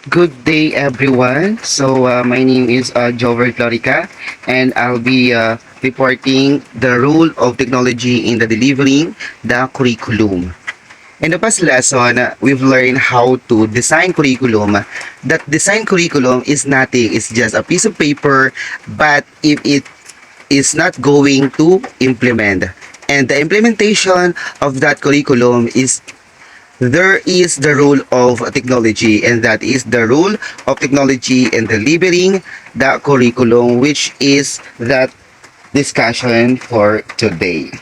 Good day, everyone. My name is Jover Florica, and I'll be reporting the role of technology in the delivering the curriculum. In the past lesson, we've learned how to design curriculum. That design curriculum is nothing, it's just a piece of paper, but if it is not going to implement, and the implementation of that curriculum is there is the role of technology, and that is the role of technology in delivering the curriculum, which is that discussion for today.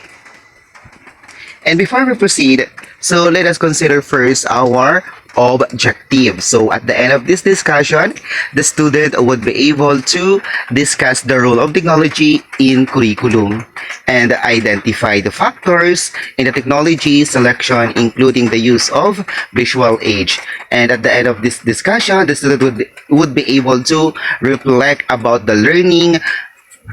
And before we proceed, so let us consider first our objective. So at the end of this discussion, the student would be able to discuss the role of technology in curriculum and identify the factors in the technology selection, including the use of visual aids. And at the end of this discussion, the student would be able to reflect about the learning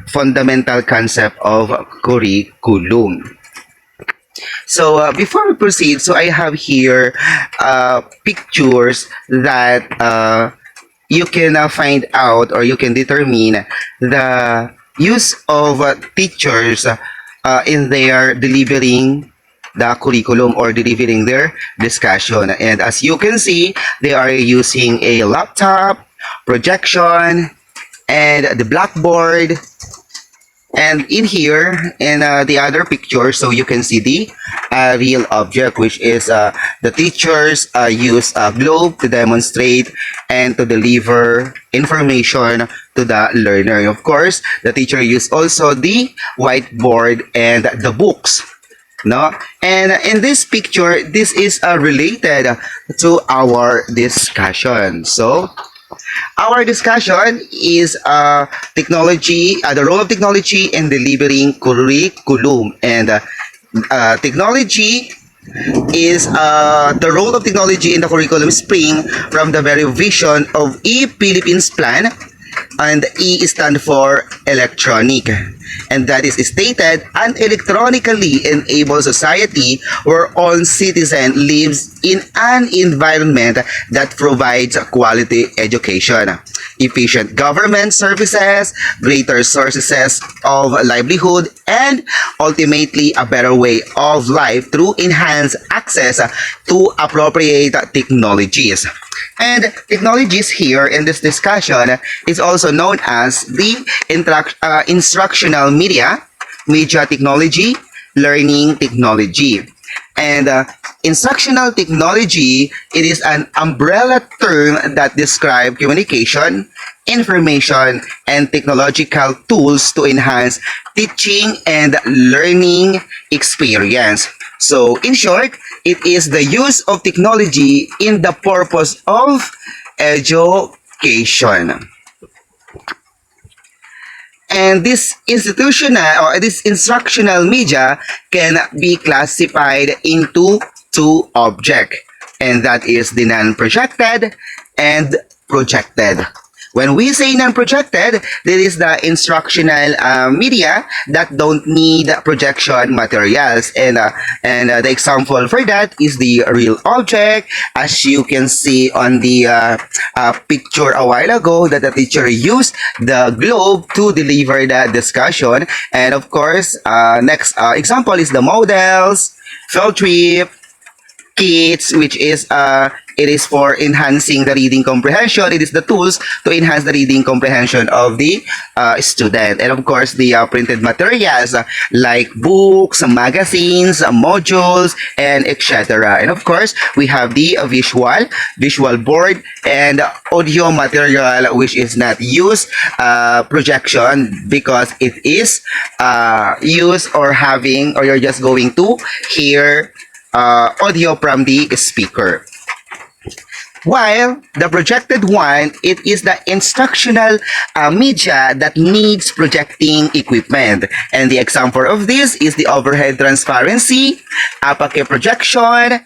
fundamental concept of curriculum. Before we proceed, so I have here pictures that you can find out or you can determine the use of teachers in their delivering the curriculum or delivering their discussion. And as you can see, they are using a laptop, projection, and the blackboard, and in here, in the other picture, so you can see the real object, which is the teachers use a globe to demonstrate and to deliver information to the learner. Of course, the teacher use also the whiteboard and the books. No, and in this picture, this is related to our discussion. So our discussion is the role of technology in delivering curriculum. And technology is the role of technology in the curriculum spring from the very vision of Philippines Plan, and E stand for electronic. And that is stated, an electronically enabled society where all citizen lives in an environment that provides quality education, efficient government services, greater sources of livelihood, and ultimately a better way of life through enhanced access to appropriate technologies. And technologies here in this discussion is also known as the instructional media technology, learning technology. And instructional technology, it is an umbrella term that describes communication, information, and technological tools to enhance teaching and learning experience. So, in short, it is the use of technology in the purpose of education. And this institutional or this instructional media can be classified into two objects, and that is the non-projected and projected. When we say non-projected, there is the instructional media that don't need projection materials, and the example for that is the real object, as you can see on the picture a while ago, that the teacher used the globe to deliver the discussion. And of course, next example is the models, field trip, kits, which is it is for enhancing the reading comprehension. It is the tools to enhance the reading comprehension of the student. And of course, the printed materials like books, magazines, modules, and etc. And of course, we have the visual board, and audio material, which is not used projection because it is used or having, or you're just going to hear audio from the speaker. While the projected one, it is the instructional media that needs projecting equipment. And the example of this is the overhead transparency, apache projection,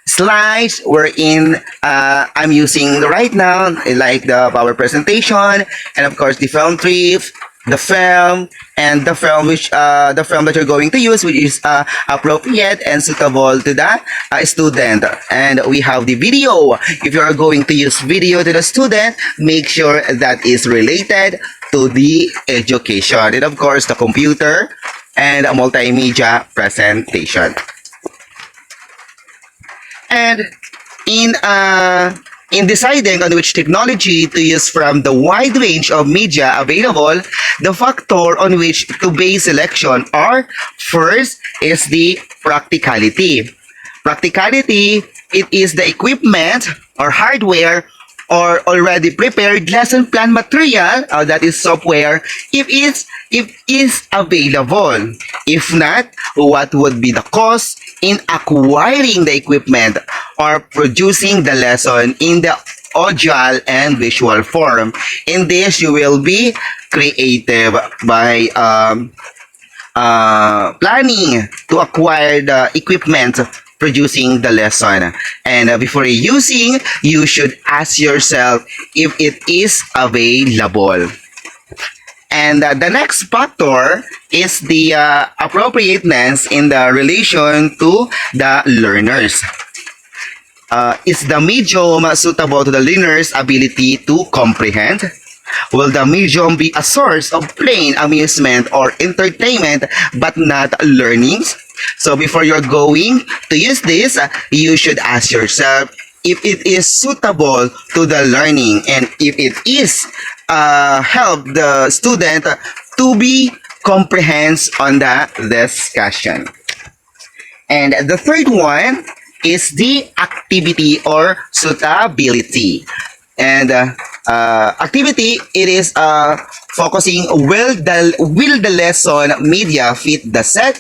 slides wherein I'm using right now, like the power presentation, and of course the film trip, the film, and the film that you're going to use, which is appropriate and suitable to the student. And we have the video. If you are going to use video to the student, make sure that is related to the education, and of course the computer and a multimedia presentation. And in in deciding on which technology to use from the wide range of media available, the factor on which to base selection are first is the practicality. Practicality, it is the equipment or hardware or already prepared lesson plan material, that is software, if is available. If not, what would be the cost in acquiring the equipment or producing the lesson in the audio and visual form? In this, you will be creative by planning to acquire the equipment producing the lesson. And before using, you should ask yourself if it is available. And the next factor is the appropriateness in the relation to the learners. Is the medium suitable to the learner's ability to comprehend? Will the medium be a source of plain amusement or entertainment but not learnings? So before you're going to use this, you should ask yourself if it is suitable to the learning and if it is help the student to be comprehends on the discussion. And the third one is the activity or suitability. And activity, it is focusing will the lesson media fit the set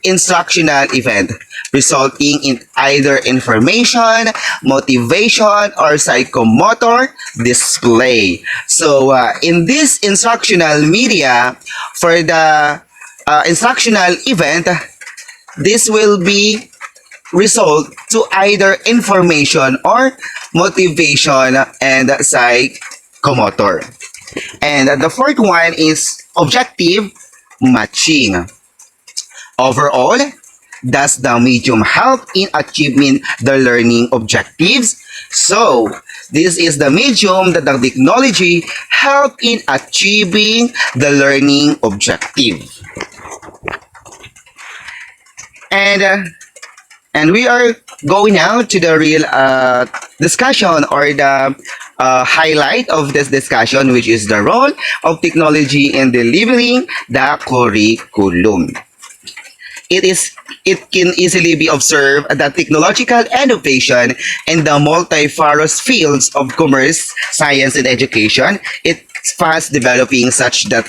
instructional event, resulting in either information, motivation, or psychomotor display. So in this instructional media, for the instructional event, this will be result to either information or motivation and psychomotor. And the fourth one is objective matching. Overall, does the medium help in achieving the learning objectives? So, this is the medium that the technology help in achieving the learning objective. And we are going now to the real discussion or the highlight of this discussion, which is the role of technology in delivering the curriculum. It can easily be observed that technological innovation in the multifarious fields of commerce, science, and education, it's fast developing such that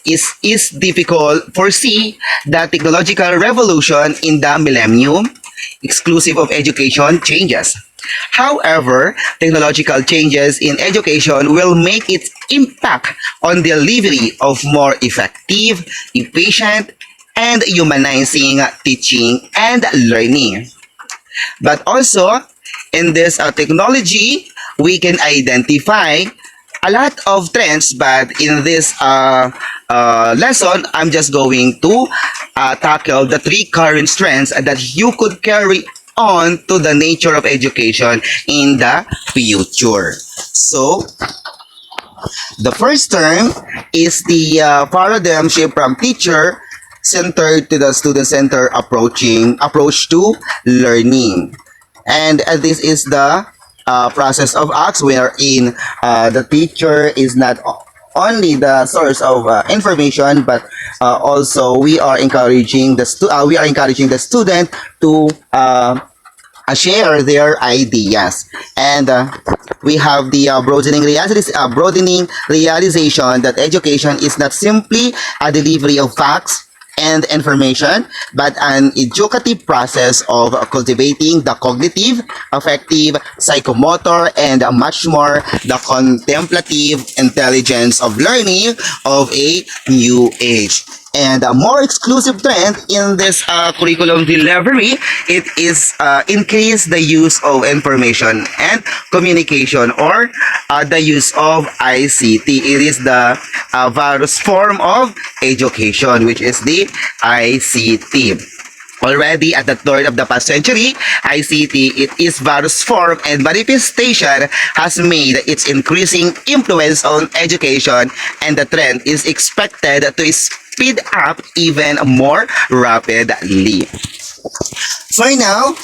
is difficult foresee the technological revolution in the millennium exclusive of education changes. However, technological changes in education will make its impact on delivery of more effective, efficient, and humanizing teaching and learning. But also, in this technology, we can identify a lot of trends, but in this lesson, I'm just going to tackle the three current trends that you could carry on to the nature of education in the future. So, the first term is the paradigm shift from teacher centered to the student center approach to learning. And this is the process of acts wherein the teacher is not only the source of information, but also we are encouraging the student to share their ideas. And we have the broadening realization that education is not simply a delivery of facts and information, but an educative process of cultivating the cognitive, affective, psychomotor, and much more the contemplative intelligence of learning of a new age. And a more exclusive trend in this curriculum delivery, it is increase the use of information and communication, or the use of ICT. It is the various form of education, which is the ICT. Already at the third of the past century, ICT, it is various form and manifestation has made its increasing influence on education, and the trend is expected to speed up even more rapidly. For now,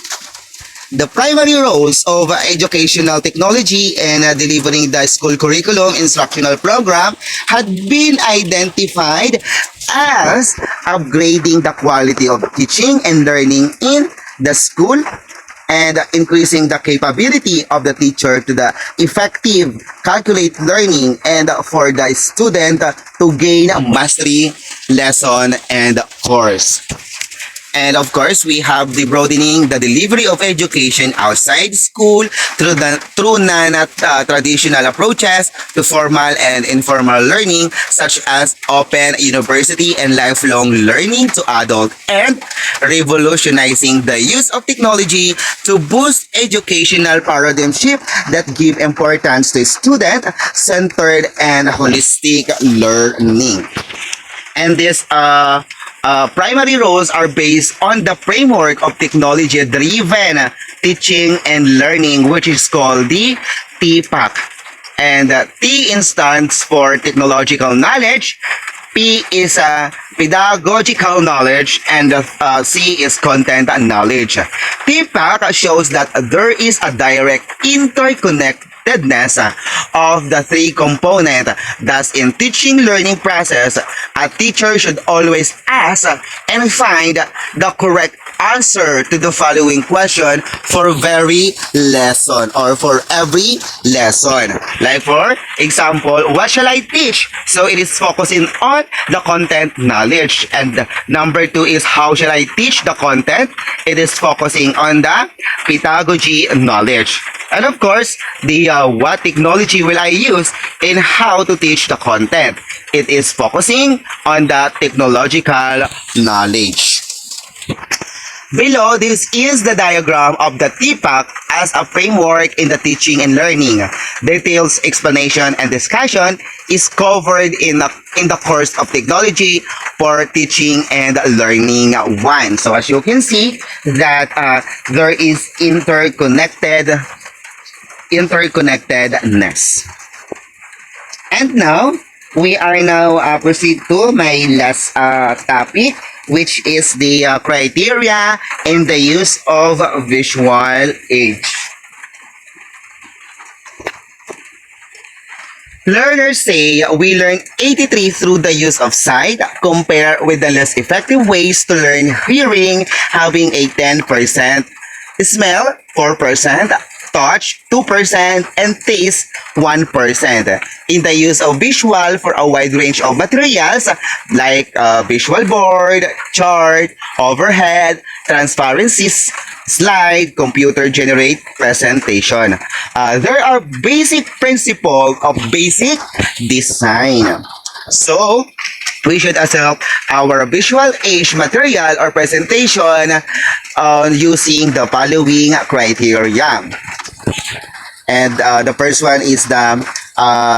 the primary roles of educational technology and delivering the school curriculum instructional program had been identified as upgrading the quality of teaching and learning in the school, and increasing the capability of the teacher to the effective calculate learning, and for the student to gain mastery lesson and course. And of course, we have the broadening the delivery of education outside school through non-traditional approaches to formal and informal learning, such as open university and lifelong learning to adult, and revolutionizing the use of technology to boost educational paradigm shift that give importance to student-centered and holistic learning. And this primary roles are based on the framework of technology-driven teaching and learning, which is called the TPAC. And T stands for technological knowledge, P is pedagogical knowledge, and C is content knowledge. TPAC shows that there is a direct interconnectedness of the three components. Thus, in teaching learning process, a teacher should always ask and find the correct answer to the following question for very lesson, or for every lesson. Like for example, what shall I teach? So it is focusing on the content knowledge. And number two is how shall I teach the content? It is focusing on the pedagogy knowledge. And of course, the what technology will I use in how to teach the content? It is focusing on the technological knowledge. Below, this is the diagram of the TPAC as a framework in the teaching and learning. Details, explanation, and discussion is covered in the course of technology for teaching and learning 1. So as you can see that there is interconnectedness. And now, we are now proceed to my last topic, which is the criteria in the use of visual aids. Learners say we learn 83 through the use of sight, compared with the less effective ways to learn hearing, having a 10%, smell 4%, touch 2%, and taste 1%. In the use of visual for a wide range of materials like visual board, chart, overhead, transparencies, slide, computer generate presentation. There are basic principles of basic design. So, we should accept our visual age material or presentation using the following criteria. And the first one is the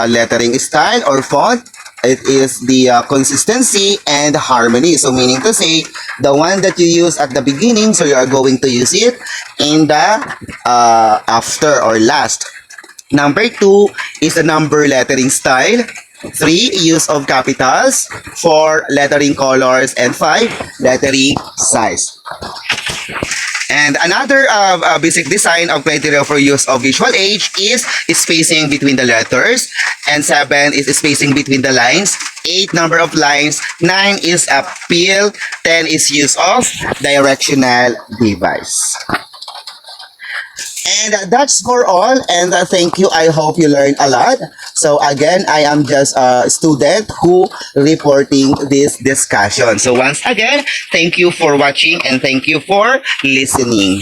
lettering style or font. It is the consistency and harmony. So meaning to say, the one that you use at the beginning, so you are going to use it in the after or last. Number 2 is the number lettering style. 3, use of capitals. 4, lettering colors. And 5, lettering size. And another basic design of criteria for use of visual aids is spacing between the letters. And 7 is spacing between the lines. 8, number of lines. 9 is appeal. 10 is use of directional device. And that's for all. And thank you. I hope you learned a lot. So again, I am just a student who reporting this discussion. So once again, thank you for watching and thank you for listening.